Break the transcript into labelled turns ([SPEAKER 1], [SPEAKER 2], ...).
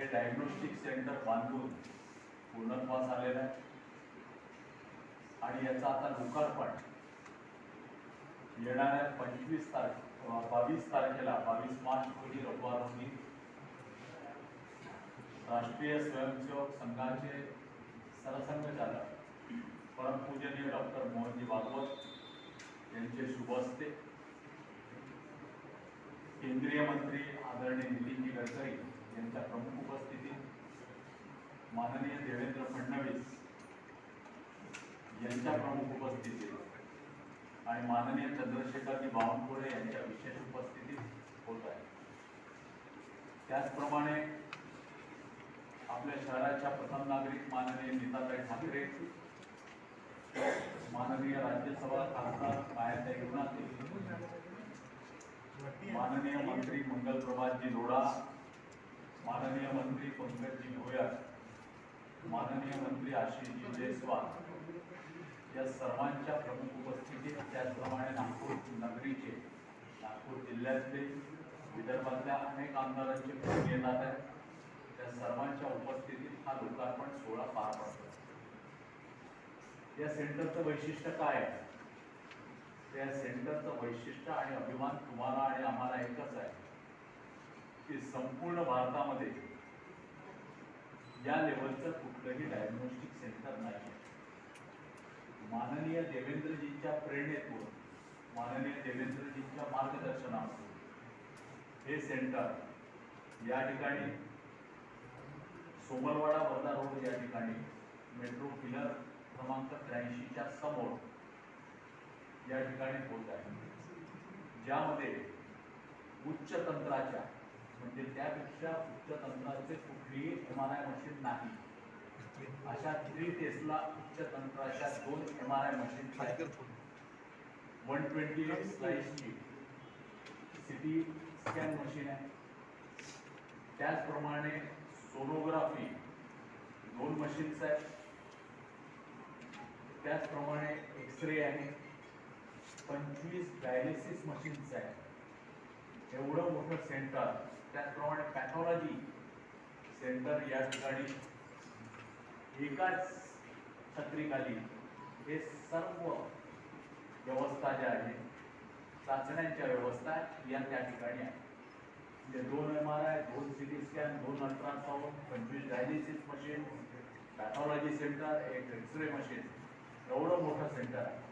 [SPEAKER 1] हे diagnostic centre बांधून पूर्णत्वास आलेलं आहे आणि याचा आता लोकार्पण येणाऱ्या 22 तारखेला 22 मार्च रोजी रविवार रोजी राष्ट्रीय स्वयंसेवक संघाचे सरसंघचालक परमपूजनीय डॉक्टर मोहनजी भागवत यांचे शुभ हस्ते, केंद्रीय मंत्री आदरणीय नितीनजी गडकरी यांच्या प्रमुख उपस्थितीत, माननीय देवेंद्र फडणवीस यांच्या प्रमुख उपस्थितीत आणि माननीय चंद्रशेखरजी बावनकुळे यांच्या विशेष उपस्थितीत होत आहे. त्याचप्रमाणे आपल्या शहराच्या प्रथम नागरिक माननीय नीताताई ठाकरे, माननीय राज्यसभा खासदार मायाताई गुणाते, माननीय मंत्री मंगलप्रभातजी लोढा, माननीय मंत्री पंकजजी भोयर, माननीय मंत्री आशिषजी जयस्वाल या सर्वांच्या प्रमुख उपस्थितीत, त्याचप्रमाणे नागपूर नगरीचे, नागपूर जिल्ह्यातले, विदर्भातल्या अनेक आमदारांचे फोन येतात आहेत. त्या सर्वांच्या उपस्थितीत हा लोकार्पण सोहळा पार पडतो. या सेंटरचं वैशिष्ट्य काय आहे? त्या सेंटरचं वैशिष्ट्य आणि अभिमान तुम्हाला आणि आम्हाला एकच आहे की संपूर्ण भारतामध्ये या लेवलचं कुठलंही डायग्नोस्टिक सेंटर नाही आहे. माननीय देवेंद्रजींच्या प्रेरणेतून, माननीय देवेंद्रजींच्या मार्गदर्शनातून हे सेंटर या ठिकाणी सोमरवाडा वर्धा रोड या ठिकाणी मेट्रो पिलर क्रमांक 83च्या समोर या ठिकाणी होत आहे, ज्यामध्ये उच्च तंत्राच्या म्हणजे त्यापेक्षा उच्च तंत्राचे कुठलीही MRI मशीन नाही अशा 3 टेस्ला उच्च तंत्राच्या 2 MRI मशीन आहेत. 128 स्लाइसची CT स्कॅन मशीन आहे. त्याचप्रमाणे सोनोग्राफी 2 मशीन्स आहेत. त्याचप्रमाणे एक्सरे आहे. 25 डायलिसिस मशीन्स आहेत. एवढं मोठं सेंटर, त्याचप्रमाणे पॅथॉलॉजी सेंटर या ठिकाणी एकाच छत्रीखाली हे सर्व व्यवस्था ज्या आहेत, चाचण्यांच्या व्यवस्था या त्या ठिकाणी आहेत. म्हणजे 2 MRI, 2 CT scan, 2 ultrasound, 25 dialysis machine, pathology centre, एक एक्सरे मशीन, एवढं मोठं सेंटर आहे.